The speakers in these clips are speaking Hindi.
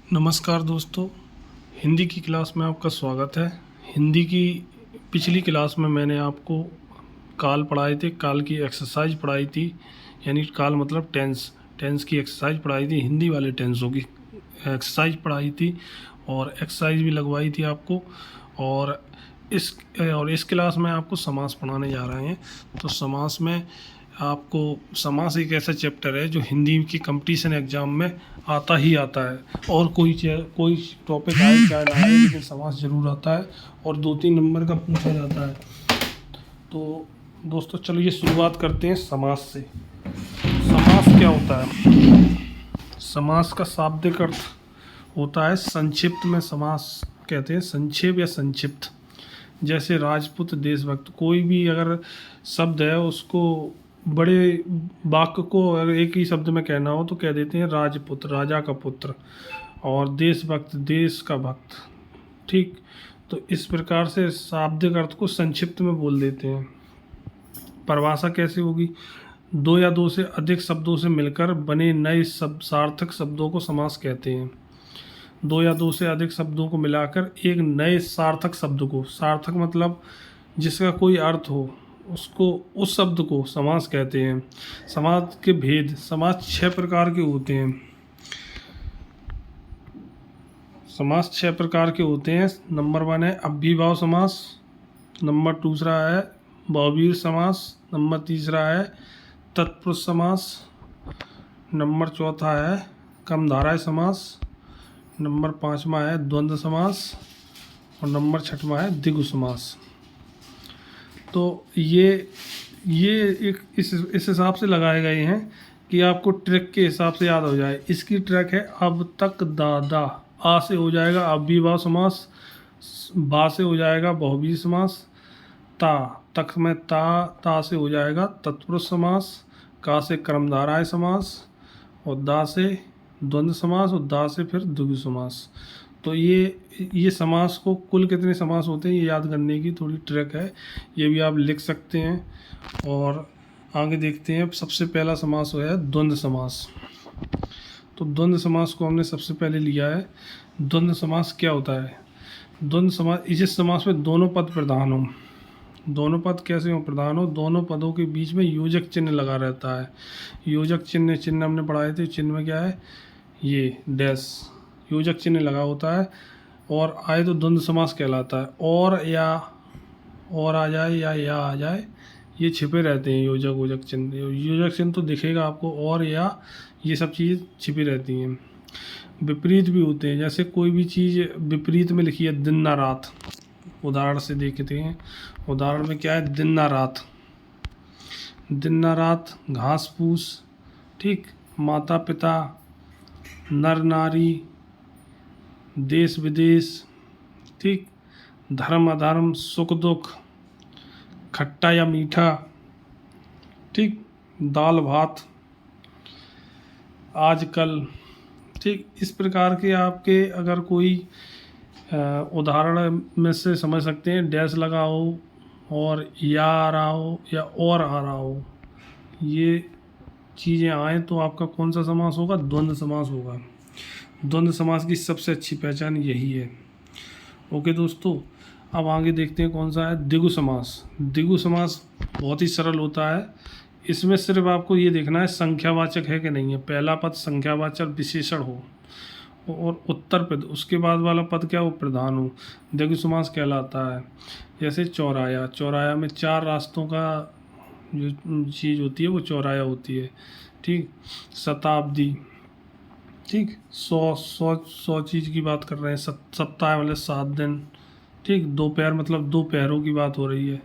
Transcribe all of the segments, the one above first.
नमस्कार दोस्तों, हिंदी की क्लास में आपका स्वागत है। हिंदी की पिछली क्लास में मैंने आपको काल पढ़ाए थे, काल की एक्सरसाइज पढ़ाई थी। यानी काल मतलब टेंस, टेंस की एक्सरसाइज पढ़ाई थी, हिंदी वाले टेंसों की एक्सरसाइज पढ़ाई थी और एक्सरसाइज भी लगवाई थी आपको। और इस क्लास में आपको समास पढ़ाने जा रहे हैं। तो समास में आपको, समास एक ऐसा चैप्टर है जो हिंदी की कंपटीशन एग्ज़ाम में आता ही आता है। और कोई टॉपिक आए चाहे ना आए, लेकिन समास ज़रूर आता है और 2-3 नंबर का पूछा जाता है। तो दोस्तों चलिए शुरुआत करते हैं समास से। समास क्या होता है? समास का शाब्दिक अर्थ होता है संक्षिप्त में। समास कहते हैं संक्षेप या संक्षिप्त। जैसे राजपूत, देशभक्त, कोई भी अगर शब्द है उसको बड़े वाक्य को अगर एक ही शब्द में कहना हो तो कह देते हैं राजपुत्र, राजा का पुत्र। और देशभक्त, देश का भक्त। ठीक, तो इस प्रकार से शाब्दिक अर्थ को संक्षिप्त में बोल देते हैं। परिभाषा कैसे होगी? दो या दो से अधिक शब्दों से मिलकर बने नए सार्थक शब्दों को समास कहते हैं। दो या दो से अधिक शब्दों को मिलाकर एक नए सार्थक शब्द को, सार्थक मतलब जिसका कोई अर्थ हो, उसको, उस शब्द को समास कहते हैं। समास के भेद, समास 6 प्रकार के होते हैं। समास 6 प्रकार के होते हैं। नंबर 1 है अव्ययीभाव समास। नंबर दूसरा है बहुव्रीहि समास। नंबर तीसरा है तत्पुरुष समास। नंबर चौथा है कर्मधारय समास। नंबर 5वां है द्वंद्व समास। और नंबर 6वां है द्विगु समास। तो ये एक इस हिसाब से लगाए गए हैं कि आपको ट्रैक के हिसाब से याद हो जाए। इसकी ट्रैक है अब तक दादा, आ से हो जाएगा अव्ययीभाव समास, बा से हो जाएगा बहुव्रीहि समास, ता तक में ता से हो जाएगा तत्पुरुष समास, का से कर्मधारय समास, और दा से द्वंद्व समास, और दा से फिर द्विगु समास। तो ये समास को कुल कितने समास होते हैं ये याद करने की थोड़ी ट्रिक है, ये भी आप लिख सकते हैं। और आगे देखते हैं। सबसे पहला समास है द्वंद्व समास। तो द्वंद्व समास को हमने सबसे पहले लिया है। द्वंद्व समास क्या होता है? द्वंद्व समास, इस समास में दोनों पद प्रधान हो। दोनों पद कैसे हो प्रधान हो? दोनों पदों के बीच में योजक चिन्ह लगा रहता है। योजक चिन्ह हमने पढ़ाए थे। चिन्ह में क्या है? ये डैश, योजक चिन्ह लगा होता है। और आए तो द्वंद्व समास कहलाता है। और आ जाए या आ जाए, ये छिपे रहते हैं योजक चिन्ह। योजक चिन्ह तो दिखेगा आपको, और या ये सब चीज़ छिपी रहती हैं। विपरीत भी होते हैं, जैसे कोई भी चीज़ विपरीत में लिखी है दिन ना रात। उदाहरण से देखते हैं। उदाहरण में क्या है? दिन ना रात, दिन ना रात, घास फूस, ठीक, माता पिता, नर नारी, देश विदेश, ठीक, धर्म अधर्म, सुख दुख, खट्टा या मीठा, ठीक, दाल भात, आजकल, ठीक। इस प्रकार के आपके अगर कोई उदाहरण में से समझ सकते हैं, डैश लगा हो और या आ रहा हो या और आ रहा हो, ये चीज़ें आए तो आपका कौन सा समास होगा? द्वंद्व समास होगा। द्वंद्व समास की सबसे अच्छी पहचान यही है। ओके दोस्तों, अब आगे देखते हैं कौन सा है द्विगु समास। द्विगु समास बहुत ही सरल होता है। इसमें सिर्फ आपको ये देखना है संख्यावाचक है कि नहीं है। पहला पद संख्यावाचक विशेषण हो और उत्तर पद, उसके बाद वाला पद क्या हो? प्रधान हो, द्विगु समास कहलाता है। जैसे चौराया, चौराया में 4 रास्तों का जो चीज़ होती है वो चौराया होती है, ठीक। शताब्दी, ठीक। 100 चीज़ की बात कर रहे हैं। सप्ताह मतलब 7 दिन, ठीक। दोपहर मतलब 2 पहरों की बात हो रही है।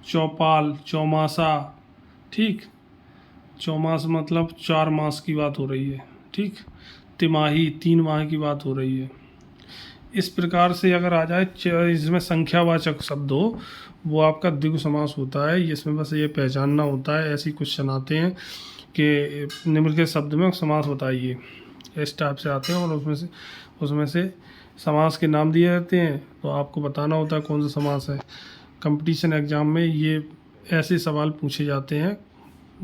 चौपाल, चौमासा, ठीक। चौमास मतलब 4 मास की बात हो रही है, ठीक। तिमाही, 3 माह की बात हो रही है। इस प्रकार से अगर आ जाए इसमें संख्यावाचक शब्द हो, वो आपका द्विगु समास होता है। इसमें बस ये पहचानना होता है। ऐसे क्वेश्चन आते हैं कि निम्नलिखित शब्द में समास बताइए, इस टाइप से आते हैं। और उसमें से समास के नाम दिए जाते हैं, तो आपको बताना होता है कौन सा समास है। कंपटीशन एग्ज़ाम में ये ऐसे सवाल पूछे जाते हैं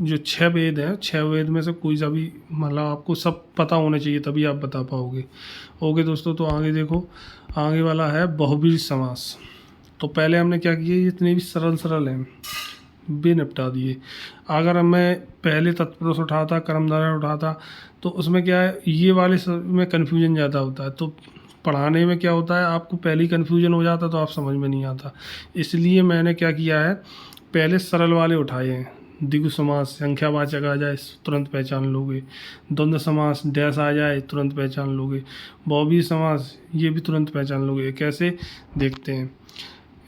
जो 6 वेद हैं, 6 वेद में से कोई सा भी मतलब आपको सब पता होने चाहिए, तभी आप बता पाओगे। ओके दोस्तों, तो आगे देखो, आगे वाला है बहुव्रीहि समास। तो पहले हमने क्या किया, जितने भी सरल सरल हैं भी निपटा दिए। अगर मैं पहले तत्पुरुष उठाता, कर्मधारय उठाता, तो उसमें क्या है, ये वाले में कन्फ्यूजन ज़्यादा होता है। तो पढ़ाने में क्या होता है, आपको पहले ही कन्फ्यूजन हो जाता तो आप समझ में नहीं आता। इसलिए मैंने क्या किया है, पहले सरल वाले उठाए हैं। द्विगु समास, संख्यावाचक आ जाए तुरंत पहचान लोगे। द्वंद्व समास, डैश आ जाए तुरंत पहचान लोगे। बहुव्रीहि समास, ये भी तुरंत पहचान लोगे। कैसे, देखते हैं।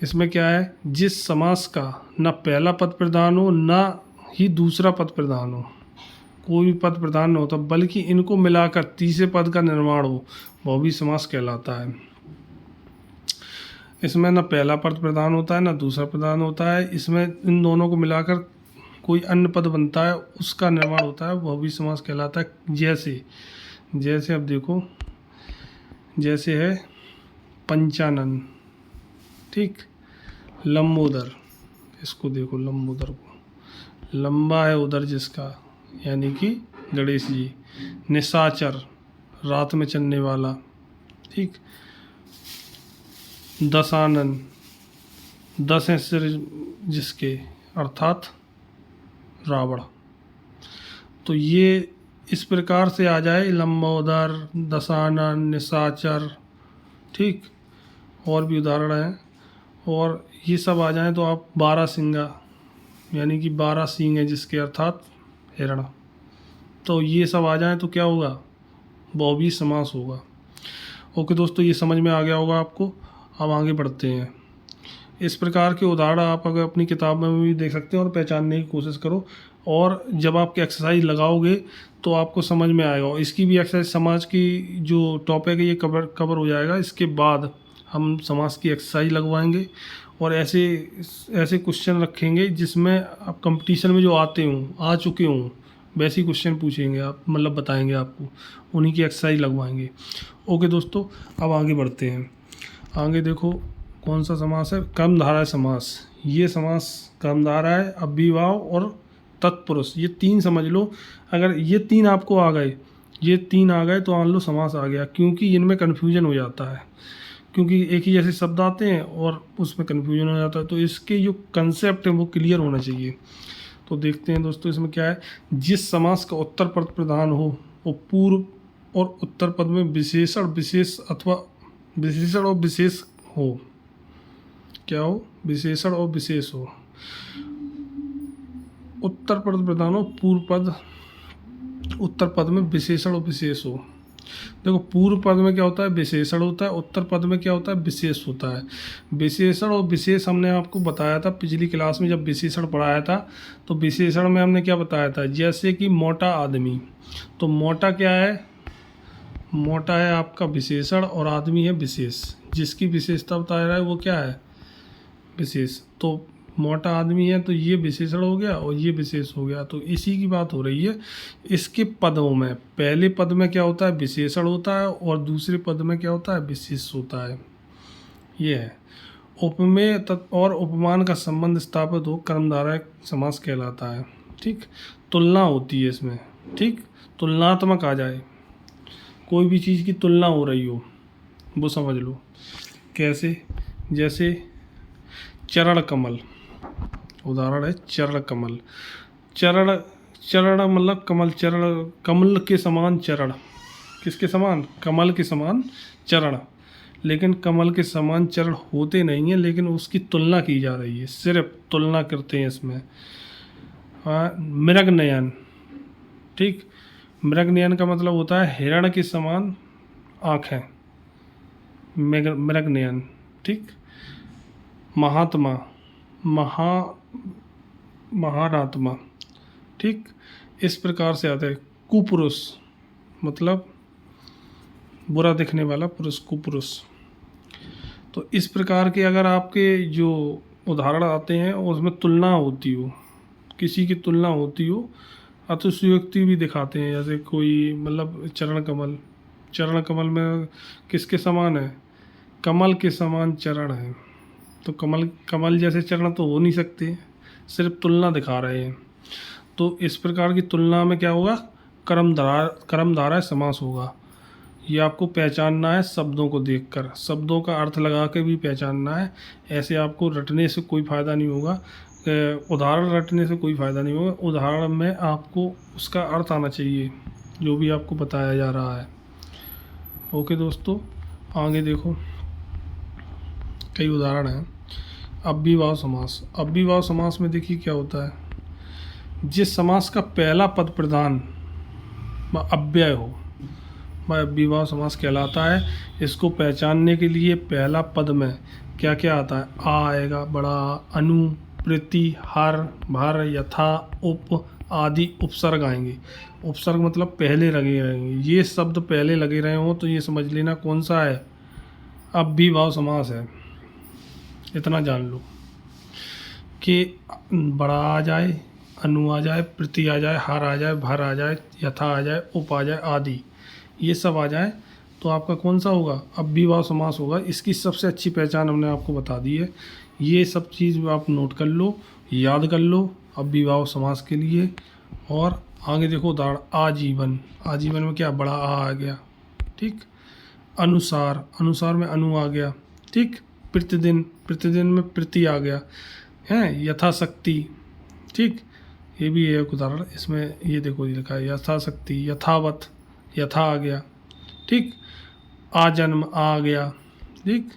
इसमें क्या है, जिस समास का ना पहला पद प्रधान हो ना ही दूसरा पद प्रधान हो, कोई भी पद प्रधान नहीं होता, बल्कि इनको मिलाकर तीसरे पद का निर्माण हो, बहुव्रीहि समास कहलाता है। इसमें ना पहला पद प्रधान होता है ना दूसरा प्रधान होता है, इसमें इन दोनों को मिलाकर कोई अन्य पद बनता है, उसका निर्माण होता है, बहुव्रीहि समास कहलाता है। जैसे अब देखो, जैसे है पंचानन, ठीक, लंबोदर, इसको देखो लंबोदर को, लंबा है उदर जिसका, यानी कि गणेश जी। निशाचर, रात में चलने वाला, ठीक। दशानन, 10 हैं सिर जिसके, अर्थात रावण। तो ये इस प्रकार से आ जाए, लंबोदर, दशानन, निशाचर, ठीक, और भी उदाहरण हैं, और ये सब आ जाएं तो आप 12 सिंगा, यानी कि 12 सींग हैं जिसके, अर्थात हिरण। तो ये सब आ जाएं तो क्या होगा, बहुव्रीहि समास होगा। ओके दोस्तों, ये समझ में आ गया होगा आपको। अब आगे बढ़ते हैं। इस प्रकार के उदाहरण आप अगर अपनी किताब में भी देख सकते हैं और पहचानने की कोशिश करो, और जब आपके एक्सरसाइज लगाओगे तो आपको समझ में आएगा। इसकी भी एक्सरसाइज, समाज की जो टॉपिक है ये कवर हो जाएगा। इसके बाद हम समाज की एक्सरसाइज लगवाएंगे और ऐसे क्वेश्चन रखेंगे जिसमें आप कंपटीशन में जो आ चुके हों वैसे क्वेश्चन पूछेंगे, आप मतलब बताएंगे आपको, उन्हीं की एक्सरसाइज लगवाएंगे। ओके दोस्तों, अब आगे बढ़ते हैं। आगे देखो कौन सा समास है, कर्मधारय समास। ये समास कर्मधारय, अव्ययीभाव और तत्पुरुष, ये 3 समझ लो। अगर ये 3 आपको आ गए, ये 3 आ गए तो मान लो समास आ गया, क्योंकि इनमें कन्फ्यूजन हो जाता है, क्योंकि एक ही जैसे शब्द आते हैं और उसमें कन्फ्यूजन हो जाता है। तो इसके जो कंसेप्ट है वो क्लियर होना चाहिए। तो देखते हैं दोस्तों, इसमें क्या है, जिस समास का उत्तर पद प्रधान हो वो पूर्व और उत्तर पद में विशेषण विशेष अथवा विशेषण और विशेष हो। क्या हो, विशेषण और विशेष हो। उत्तर पद प्रधान हो, पूर्व पद, उत्तर पद में विशेषण और विशेष हो। देखो, पूर्व पद में क्या होता है, विशेषण होता है, उत्तर पद में क्या होता है, विशेष होता है। विशेषण और विशेष हमने आपको बताया था पिछली क्लास में जब विशेषण पढ़ाया था। तो विशेषण में हमने क्या बताया था, जैसे कि मोटा आदमी, तो मोटा क्या है, मोटा है आपका विशेषण और आदमी है विशेष। जिसकी विशेषता बता रहा है वो क्या है, विशेष। तो मोटा आदमी है तो ये विशेषण हो गया और ये विशेष हो गया। तो इसी की बात हो रही है। इसके पदों में पहले पद में क्या होता है, विशेषण होता है, और दूसरे पद में क्या होता है, विशेष होता है। ये है उपमेय और उपमान का संबंध स्थापित हो, कर्मधारय समास कहलाता है। ठीक, तुलना होती है इसमें। ठीक, तुलनात्मक आ जाए, कोई भी चीज़ की तुलना हो रही हो वो समझ लो। कैसे, जैसे चरण कमल, उदाहरण है चरण कमल। चरण, चरण मतलब कमल, चरण कमल के समान चरण, किसके समान, कमल के समान चरण। लेकिन कमल के समान चरण होते नहीं हैं, लेकिन उसकी तुलना की जा रही है, सिर्फ तुलना करते हैं इसमें। मृग नयन, ठीक, मृग नयन का मतलब होता है हिरण के समान आँखें, मृग नयन। ठीक, महात्मा, महानात्मा। ठीक, इस प्रकार से आता है। कुपुरुष मतलब बुरा दिखने वाला पुरुष, कुपुरुष। तो इस प्रकार के अगर आपके जो उदाहरण आते हैं उसमें तुलना होती हो, किसी की तुलना होती हो, अतिशयोक्ति भी दिखाते हैं। जैसे कोई मतलब चरण कमल, चरण कमल में किसके समान है, कमल के समान चरण है। तो कमल जैसे चरण तो हो नहीं सकते, सिर्फ तुलना दिखा रहे हैं। तो इस प्रकार की तुलना में क्या होगा, कर्मधारय समास होगा। ये आपको पहचानना है शब्दों को देखकर, शब्दों का अर्थ लगा के भी पहचानना है। ऐसे आपको रटने से कोई फ़ायदा नहीं होगा, उदाहरण रटने से कोई फ़ायदा नहीं होगा। उदाहरण में आपको उसका अर्थ आना चाहिए जो भी आपको बताया जा रहा है। ओके दोस्तों, आगे देखो कई उदाहरण हैं। अव्ययभाव समास। अव्ययभाव समास में देखिए क्या होता है, जिस समास का पहला पद प्रधान व अव्यय हो वह अव्ययभाव समास कहलाता है। इसको पहचानने के लिए पहला पद में क्या क्या आता है, आ आएगा, बड़ा, अनु, प्रति, हर, भर, यथा, उप आदि उपसर्ग आएंगे। उपसर्ग मतलब पहले लगे रहेंगे। ये शब्द पहले लगे रहे हों तो ये समझ लेना कौन सा है, अव्ययभाव समास है। इतना जान लो कि बड़ा आ जाए, अनु आ जाए, प्रति आ जाए, हर आ जाए, भर आ जाए, यथा आ जाए, उप आ जाए, आदि, ये सब आ जाए तो आपका कौन सा होगा, अव्ययभाव समास होगा। इसकी सबसे अच्छी पहचान हमने आपको बता दी है। ये सब चीज़ आप नोट कर लो, याद कर लो अव्ययभाव समास के लिए। और आगे देखो उदाहरण, आजीवन। आजीवन में क्या, बड़ा आ गया, ठीक। अनुसार, अनुसार में अनु आ गया, ठीक। प्रतिदिन, प्रतिदिन में प्रति आ गया है। यथाशक्ति, ठीक, ये भी है एक उदाहरण। इसमें ये देखो ये लिखा है यथाशक्ति, यथावत, यथा आ गया, ठीक। आजन्म आ गया, ठीक।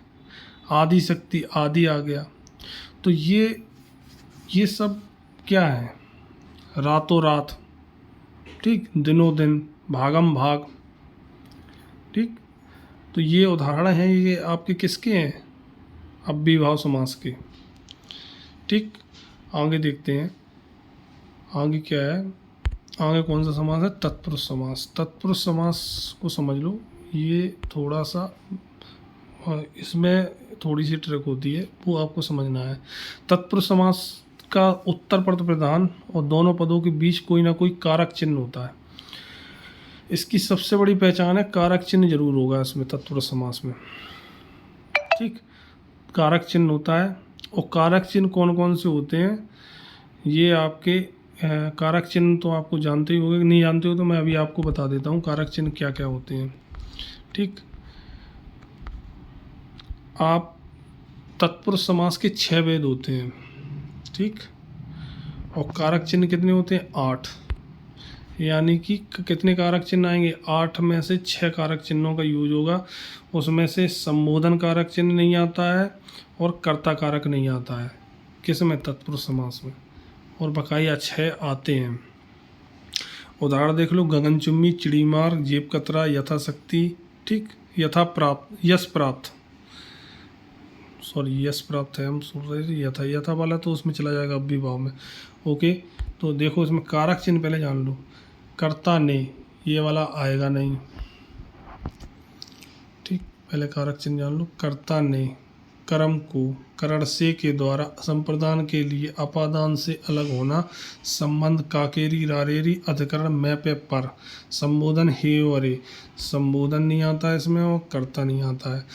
आदि शक्ति, आदि आ गया। तो ये सब क्या है, रातों रात, ठीक, दिनों दिन, भागम भाग, ठीक। तो ये उदाहरण हैं, ये आपके किसके हैं, अव्ययभाव समास के, ठीक। आगे देखते हैं, आगे क्या है, आगे कौन सा समास है, तत्पुरुष समास। तत्पुरुष समास को समझ लो, ये थोड़ा सा इसमें थोड़ी सी ट्रिक होती है, वो आपको समझना है। तत्पुरुष समास का उत्तर पद प्रधान और दोनों पदों के बीच कोई ना कोई कारक चिन्ह होता है। इसकी सबसे बड़ी पहचान है कारक चिन्ह जरूर होगा इसमें, तत्पुरुष समास में, ठीक। कारक चिन्ह होता है। और कारक चिन्ह कौन कौन से होते हैं, ये आपके कारक चिन्ह तो आपको जानते ही होंगे, नहीं जानते हो तो मैं अभी आपको बता देता हूँ कारक चिन्ह क्या क्या होते हैं, ठीक। आप तत्पुरुष समास के 6 भेद होते हैं, ठीक। और कारक चिन्ह कितने होते हैं, 8। यानी कि कितने कारक चिन्ह आएंगे, 8 में से 6 कारक चिन्हों का यूज होगा। उसमें से संबोधन कारक चिन्ह नहीं आता है और कर्ता कारक नहीं आता है, किस में, तत्पुरुष समास में। और बकाया 6 आते हैं। उदाहरण देख लो, गगनचुम्बी, चिड़ीमार, जेब कतरा, यथाशक्ति, ठीक। यथा प्राप्त, यश प्राप्त, सॉरी यश प्राप्त है, हम सुन रहे थे यथा, यथा वाला तो उसमें चला जाएगा अव्ययभाव में। ओके, तो देखो इसमें कारक चिन्ह पहले जान लो। कर्ता ने, ये वाला आएगा नहीं, ठीक। पहले कारक चिन्ह जान लो। कर्ता ने, कर्म को करण से के द्वारा संप्रदान के लिए अपादान से अलग होना, संबंध काकेरी रारेरी अधिकरण मैं पे पर, संबोधन हे वरे, संबोधन नहीं आता है इसमें और कर्ता नहीं आता है।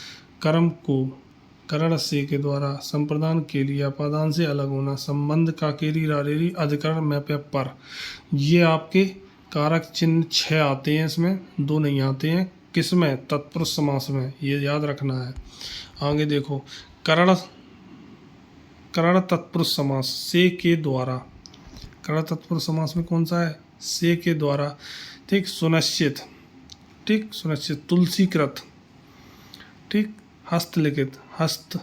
कर्म को करण से के द्वारा संप्रदान के लिए अपादान से अलग होना, संबंध काकेरी रारेरी अधिकरण मैं पे पर, ये आपके कारक चिन्ह 6 आते हैं, इसमें 2 नहीं आते हैं। किसमें, तत्पुरुष समास में, ये याद रखना है। आगे देखो, करण, करण तत्पुरुष समास, से के द्वारा। करण तत्पुरुष समास में कौन सा है, से के द्वारा, ठीक। सुनिश्चित, ठीक, सुनिश्चित। तुलसीकृत, ठीक। हस्तलिखित, हस्त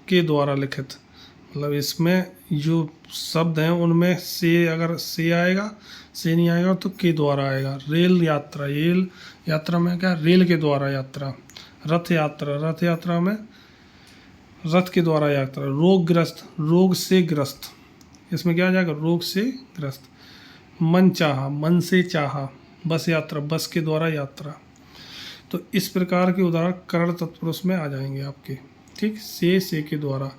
के द्वारा लिखित, मतलब इसमें जो शब्द हैं उनमें से, अगर से आएगा, से नहीं आएगा तो के द्वारा आएगा। रेल यात्रा, रेल यात्रा में क्या, रेल के द्वारा यात्रा। रथ यात्रा, रथ यात्रा में रथ के द्वारा यात्रा। रोगग्रस्त, रोग से ग्रस्त, इसमें क्या आ जाएगा, रोग से ग्रस्त। मन चाहा, मन से चाहा। बस यात्रा, बस के द्वारा यात्रा। तो इस प्रकार के उदाहरण करण तत्पुरुष में आ जाएंगे आपके, ठीक। से के द्वारा,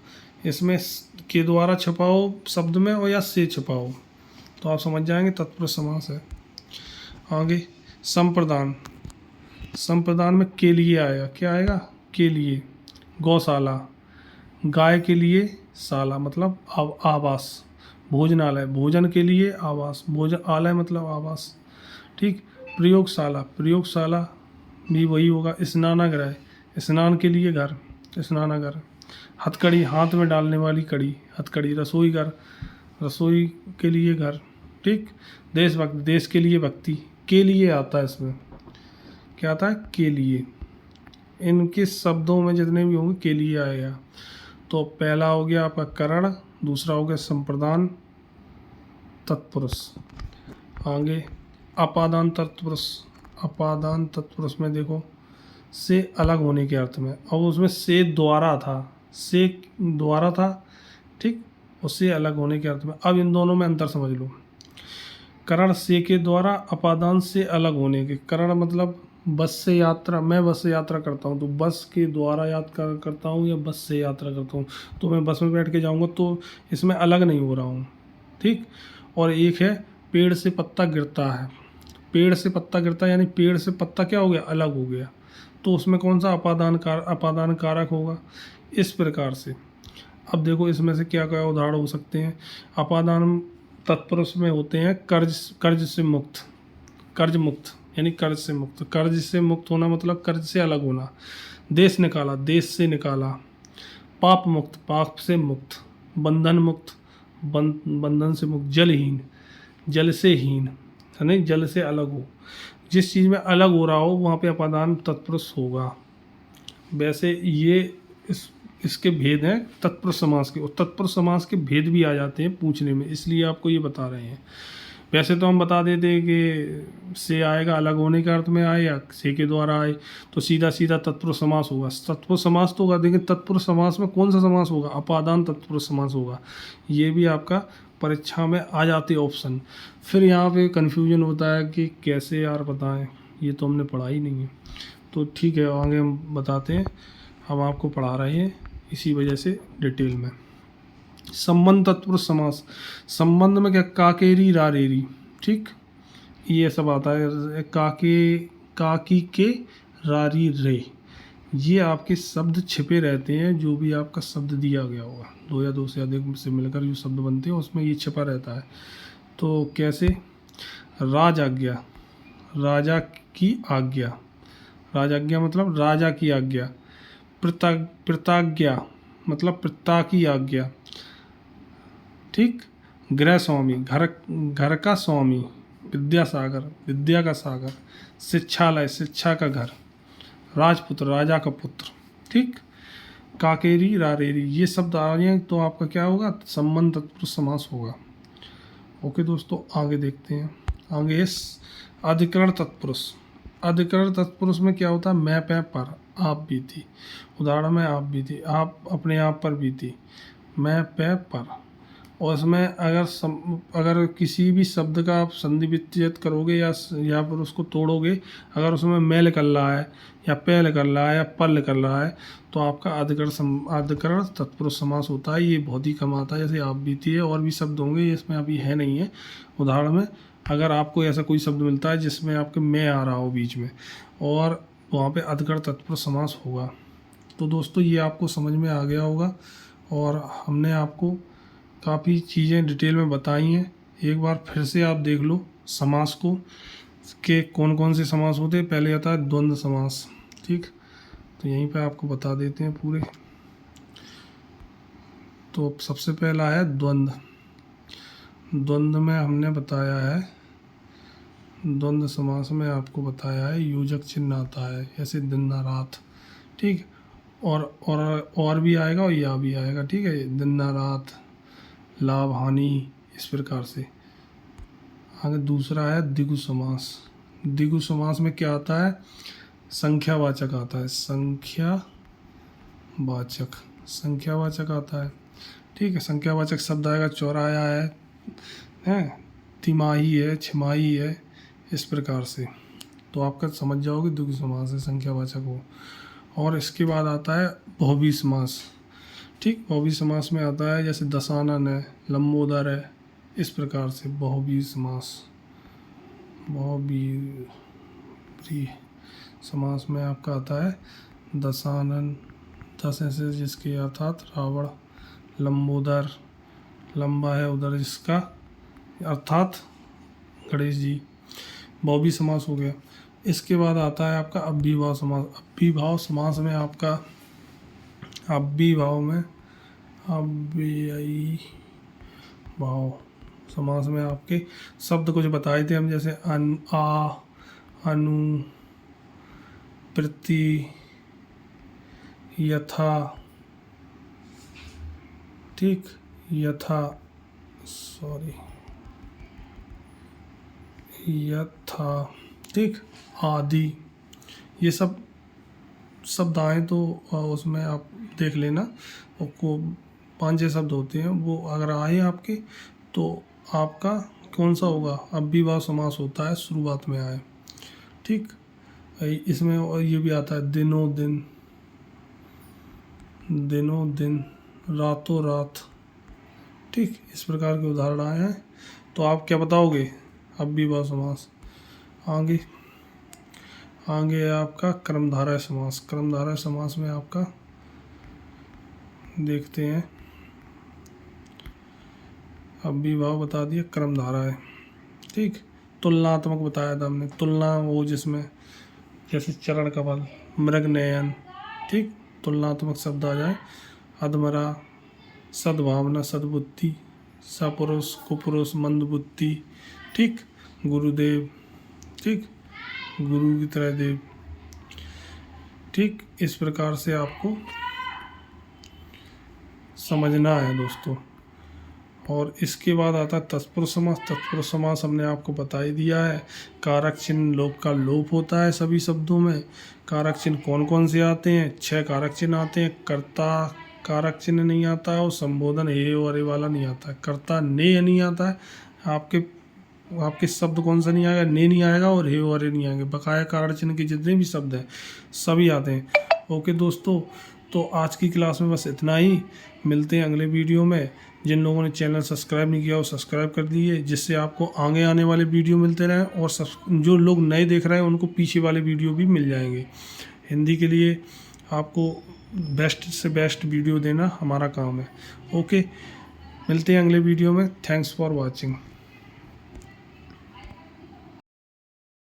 इसमें के द्वारा छुपाओ शब्द में और या से छुपाओ तो आप समझ जाएंगे तत्पुरुष समास है। आगे संप्रदान, संप्रदान में के लिए आएगा, क्या आएगा, के लिए। गौशाला, गाय के लिए शाला मतलब आवास। भोजनालय भोजन के लिए, आवास भोजन आलय मतलब आवास, ठीक। प्रयोगशाला प्रयोगशाला भी वही होगा। स्नानागृह स्नान के लिए घर, स्नानागार। हथकड़ी हाथ में डालने वाली कड़ी, हथकड़ी। रसोई घर रसोई के लिए घर, ठीक। देशभक्त देश के लिए भक्ति, के लिए आता है इसमें, क्या आता है, के लिए। इनके शब्दों में जितने भी होंगे के लिए आएगा। तो पहला हो गया आपका करण, दूसरा हो गया संप्रदान तत्पुरुष। आगे अपादान तत्पुरुष, अपादान तत्पुरुष में देखो से अलग होने के अर्थ में, अब उसमें से द्वारा था, ठीक, उससे अलग होने के अर्थ में। अब इन दोनों में अंतर समझ लो। करण से के द्वारा, अपादान से अलग होने के। करण मतलब बस से यात्रा, मैं बस से यात्रा करता हूँ तो बस के द्वारा यात्रा करता हूँ या बस से यात्रा करता हूँ, तो मैं बस में बैठ के जाऊँगा तो इसमें अलग नहीं हो रहा हूँ, ठीक। और एक है पेड़ से पत्ता गिरता है, पेड़ से पत्ता गिरता है यानी पेड़ से पत्ता क्या हो गया, अलग हो गया, तो उसमें कौन सा अपादान कारक होगा, इस प्रकार से। अब देखो इसमें से क्या क्या उदाहरण हो सकते हैं। अपादान तत्पुरुष में होते हैं कर्ज से मुक्त, कर्ज मुक्त यानी कर्ज से मुक्त, कर्ज से मुक्त होना मतलब कर्ज से अलग होना। देश निकाला, देश से निकाला। पाप मुक्त, पाप से मुक्त। बंधन मुक्त, बंधन से मुक्त। जलहीन, जल से हीन, है नहीं, जल से अलग हो। जिस चीज़ में अलग हो रहा हो वहाँ पे अपादान तत्पुरुष होगा। वैसे ये इसके भेद हैं तत्पुरुष समास के, और तत्पुरुष समास के भेद भी आ जाते हैं पूछने में, इसलिए आपको ये बता रहे हैं। वैसे तो हम बता देते हैं कि से आएगा अलग होने के अर्थ में आए या से के द्वारा आए तो सीधा सीधा तत्पुरुष समास होगा, तत्पुरुष समास तो होगा। लेकिन तत्पुरुष समास में कौन सा समास होगा, अपादान तत्पुरुष समास होगा। ये भी आपका परीक्षा में आ जाते ऑप्शन। फिर यहाँ पे कन्फ्यूजन होता है कि कैसे यार बताएं, ये तो हमने पढ़ा ही नहीं है। तो ठीक है आगे हम बताते हैं, हम आपको पढ़ा रहे हैं इसी वजह से डिटेल में। संबंध तत्पुरुष समास, संबंध में क्या, काकेरी रारेरी, ठीक, ये सब आता है। काकी के रारी रे, ये आपके शब्द छिपे रहते हैं, जो भी आपका शब्द दिया गया होगा, दो या दो से अधिक से मिलकर जो शब्द बनते हैं उसमें ये छिपा रहता है। तो कैसे, राज आज्ञा, राजा की आज्ञा, राजाज्ञा मतलब राजा की आज्ञा। प्रताज्ञा मतलब पिता की आज्ञा, ठीक। गृह स्वामी, घर का स्वामी। विद्यासागर, विद्या का सागर। शिक्षालय, शिक्षा का घर। राजपुत्र, राजा का पुत्र, ठीक। काकेरी रारेरी, ये शब्द आ रहे हैं तो आपका क्या होगा, संबंध तत्पुरुष समास होगा। ओके दोस्तों आगे देखते हैं। आगे अधिकरण तत्पुरुष, अधिकरण तत्पुरुष में क्या होता है, मैं पे पर, आप बीती। उदाहरण में आप बीती, आप अपने आप पर बीती, मैं पे पर। और इसमें अगर किसी भी शब्द का आप संधि विच्छेद करोगे या फिर उसको तोड़ोगे, अगर उसमें मैं निकल रहा है या पे निकल रहा है या पर निकल रहा है तो आपका अधिकरण तत्पुरुष समास होता है। ये बहुत ही कम आता है, जैसे आप बीती है, और भी शब्द होंगे इसमें अभी है नहीं है उदाहरण में। अगर आपको ऐसा कोई शब्द मिलता है जिसमें आपके मैं आ रहा हो बीच में, और वहाँ पे अधिकरण तत्पुरुष समास होगा। तो दोस्तों ये आपको समझ में आ गया होगा, और हमने आपको काफ़ी चीज़ें डिटेल में बताई हैं। एक बार फिर से आप देख लो समास को के कौन कौन से समास होते हैं। पहले आता है द्वंद्व समास, ठीक, तो यहीं पे आपको बता देते हैं पूरे। तो सबसे पहला है द्वंद्व। द्वंद्व में हमने बताया है, द्वंद्व समास में आपको बताया है योजक चिन्ह आता है, जैसे दिन ना रात, ठीक। और भी आएगा और या भी आएगा, ठीक है, दिन ना रात, लाभ हानि, इस प्रकार से। आगे दूसरा है द्विगु समास। द्विगु समास में क्या आता है, संख्यावाचक आता है, संख्यावाचक आता है, ठीक है। संख्यावाचक शब्द आएगा, चौराया है, तिमाही है, छिमाही है, इस प्रकार से। तो आपका समझ जाओगे द्विगु समास है, संख्यावाचक हो। और इसके बाद आता है बहुव्रीहि समास, ठीक। बहुव्रीहि समास में आता है जैसे दशानन है, लंबोदर है, इस प्रकार से बहुव्रीहि समास। बहुव्रीहि समास में आपका आता है दशानन, दस ऐसे जिसके अर्थात रावण, लंबोदर, लंबा है उधर जिसका, अर्थात गणेश जी। बहुव्रीहि समास हो गया। इसके बाद आता है आपका अव्ययीभाव समास। अव्ययीभाव समास में आपका अव्ययीभाव समास में आपके शब्द कुछ बताए थे हम, जैसे अनु, प्रति, यथा, ठीक, यथा, ठीक, आदि। ये सब शब्द आए तो उसमें आप देख लेना, आपको 5-6 शब्द होते हैं, वो अगर आए आपके तो आपका कौन सा होगा, अव्ययीभाव समास होता है, शुरुआत में आए, ठीक। इसमें और ये भी आता है दिनों दिन, रातों रात, ठीक। इस प्रकार के उदाहरण आए हैं। तो आप क्या बताओगे, अव्ययीभाव समास। आगे है आपका कर्मधारय समास। कर्मधारय समास में आपका देखते हैं, अव्ययीभाव बता दिया, कर्मधारय है, ठीक। तुलनात्मक बताया था हमने, तुलना वो जिसमें जैसे चरण कमल, मृग नयन, ठीक, तुलनात्मक शब्द आ जाए। अधमरा, सद्भावना, सद्बुद्धि, सपुरुष, कुपुरुष, मंदबुद्धि, ठीक। गुरुदेव, ठीक, गुरु की तरह देव, ठीक। इस प्रकार से आपको समझना है दोस्तों। और इसके बाद आता है तत्पुरुष समास। तत्पुरुष समास हमने आपको बता ही दिया है, कारक चिन्ह लोप का लोप होता है सभी शब्दों में। कारक चिन्ह कौन कौन से आते हैं, 6 कारक चिन्ह आते हैं। कर्ता कारक चिन्ह नहीं आता है, और संबोधन हे और ए वाला नहीं आता है। कर्ता ने नहीं आता है, आपके शब्द कौन सा नहीं आएगा, ने नहीं आएगा और हे और ए नहीं आएंगे। बकाया कारक चिन्ह के जितने भी शब्द हैं सभी आते हैं। ओके दोस्तों, तो आज की क्लास में बस इतना ही। मिलते हैं अगले वीडियो में। जिन लोगों ने चैनल सब्सक्राइब नहीं किया वो सब्सक्राइब कर दीजिए, जिससे आपको आगे आने वाले वीडियो मिलते रहें, और जो लोग नए देख रहे हैं उनको पीछे वाले वीडियो भी मिल जाएंगे। हिंदी के लिए आपको बेस्ट से बेस्ट वीडियो देना हमारा काम है। ओके, मिलते हैं अगले वीडियो में। Thanks for watching.